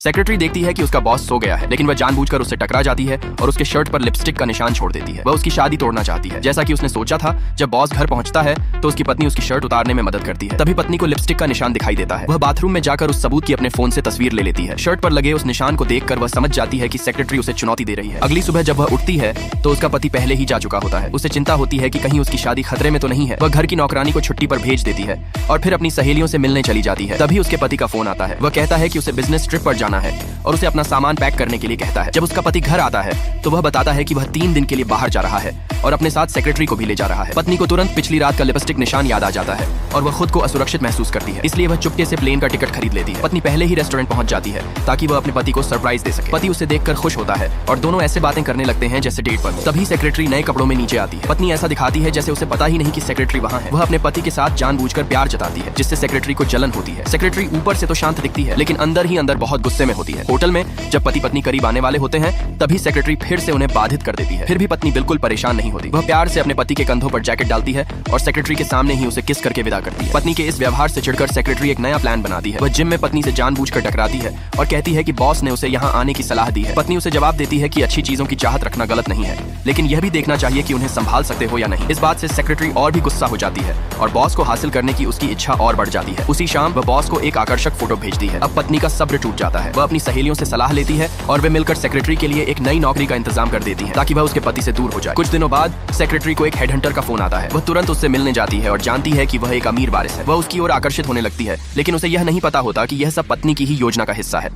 Secretary देखती है कि उसका बॉस सो गया है, लेकिन वह जानबूझकर उससे टकरा जाती है और उसके शर्ट पर लिपस्टिक का निशान छोड़ देती है। वह उसकी शादी तोड़ना चाहती है, जैसा कि उसने सोचा था। जब बॉस घर पहुंचता है तो उसकी पत्नी उसकी शर्ट उतारने में मदद करती है। तभी पत्नी को लिपस्टिक का निशान दिखाई देता है। वह बाथरूम में जाकर उस सबूत की अपने फोन से तस्वीर ले लेती है। शर्ट पर लगे उस निशान को देखकर वह समझ जाती है कि सेक्रेटरी उसे चुनौती दे रही है। अगली सुबह जब वह उठती है तो उसका पति पहले ही जा चुका होता है। उसे चिंता होती है कि कहीं उसकी शादी खतरे में तो नहीं है। वह घर की नौकरानी को छुट्टी पर भेज देती है और फिर अपनी सहेलियों से मिलने चली जाती है। तभी उसके पति का फोन आता है। वह कहता है कि उसे बिजनेस ट्रिप पर जाना है और उसे अपना सामान पैक करने के लिए कहता है। जब उसका पति घर आता है तो वह बताता है कि वह 3 दिन के लिए बाहर जा रहा है और अपने साथ सेक्रेटरी को भी ले जा रहा है। पत्नी को तुरंत पिछली रात का लिपस्टिक निशान याद आ जाता है और वह खुद को असुरक्षित महसूस करती है, इसलिए वह चुपके से प्लेन का टिकट खरीद लेती है। पत्नी पहले ही रेस्टोरेंट पहुंच जाती है ताकि वह अपने पति को सरप्राइज दे सके। पति उसे देखकर खुश होता है और दोनों ऐसे बातें करने लगते हैं जैसे डेट पर। तभी सेक्रेटरी नए कपड़ों में नीचे आती है। पत्नी ऐसा दिखाती है जैसे उसे पता ही नहीं कि सेक्रेटरी वहाँ है। वह अपने पति के साथ जानबूझकर प्यार जताती है, जिससे सेक्रेटरी को जलन होती है। सेक्रेटरी ऊपर से तो शांत दिखती है, लेकिन अंदर ही अंदर बहुत गुस्से में होती है। होटल में जब पति पत्नी करीब आने वाले होते हैं तभी सेक्रेटरी फिर से उन्हें बाधित कर देती है। फिर भी पत्नी बिल्कुल परेशान नहीं होती। वह प्यार से अपने पति के कंधों पर जैकेट डालती है और सेक्रेटरी के सामने ही उसे किस करके विदा करती है। पत्नी के इस व्यवहार से चिढ़कर सेक्रेटरी एक नया प्लान बनाती है। वह जिम में पत्नी से जानबूझकर टकराती है और कहती है कि बॉस ने उसे यहाँ आने की सलाह दी है। पत्नी उसे जवाब देती है कि अच्छी चीजों की चाहत रखना गलत नहीं है, लेकिन यह भी देखना चाहिए कि उन्हें संभाल सकते हो या नहीं। इस बात से सेक्रेटरी और भी गुस्सा हो जाती है और बॉस को हासिल करने की उसकी इच्छा और बढ़ जाती है। उसी शाम वह बॉस को एक आकर्षक फोटो भेजती है। अब पत्नी का सब्र टूट जाता है। वह अपनी सहेलियों से सलाह लेती है और वे मिलकर सेक्रेटरी के लिए एक नई नौकरी का इंतजाम कर देती है ताकि वह उसके पति से दूर हो जाए। कुछ दिनों बाद सेक्रेटरी को एक हेडहंटर का फोन आता है। वह तुरंत उससे मिलने जाती है और जानती है कि वह एक अमीर वारिस है। वह उसकी ओर आकर्षित होने लगती है, लेकिन उसे यह नहीं पता होता कि यह सब पत्नी की ही योजना का हिस्सा है।